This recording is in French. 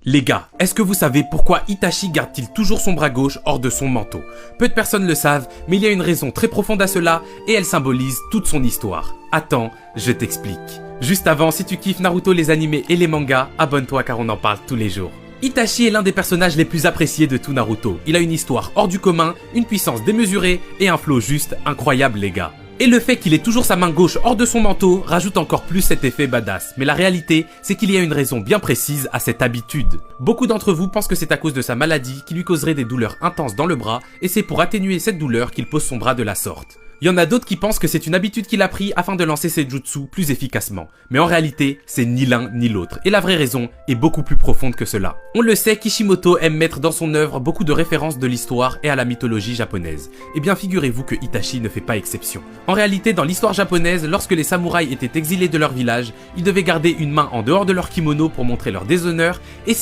Les gars, est-ce que vous savez pourquoi Itachi garde-t-il toujours son bras gauche hors de son manteau? Peu de personnes le savent, mais il y a une raison très profonde à cela, et elle symbolise toute son histoire. Attends, je t'explique. Juste avant, si tu kiffes Naruto, les animés et les mangas, abonne-toi car on en parle tous les jours. Itachi est l'un des personnages les plus appréciés de tout Naruto. Il a une histoire hors du commun, une puissance démesurée et un flow juste incroyable les gars. Et le fait qu'il ait toujours sa main gauche hors de son manteau rajoute encore plus cet effet badass. Mais la réalité, c'est qu'il y a une raison bien précise à cette habitude. Beaucoup d'entre vous pensent que c'est à cause de sa maladie qui lui causerait des douleurs intenses dans le bras et c'est pour atténuer cette douleur qu'il pose son bras de la sorte. Il y en a d'autres qui pensent que c'est une habitude qu'il a pris afin de lancer ses jutsu plus efficacement. Mais en réalité, c'est ni l'un ni l'autre. Et la vraie raison est beaucoup plus profonde que cela. On le sait, Kishimoto aime mettre dans son œuvre beaucoup de références de l'histoire et à la mythologie japonaise. Et bien figurez-vous que Itachi ne fait pas exception. En réalité, dans l'histoire japonaise, lorsque les samouraïs étaient exilés de leur village, ils devaient garder une main en dehors de leur kimono pour montrer leur déshonneur et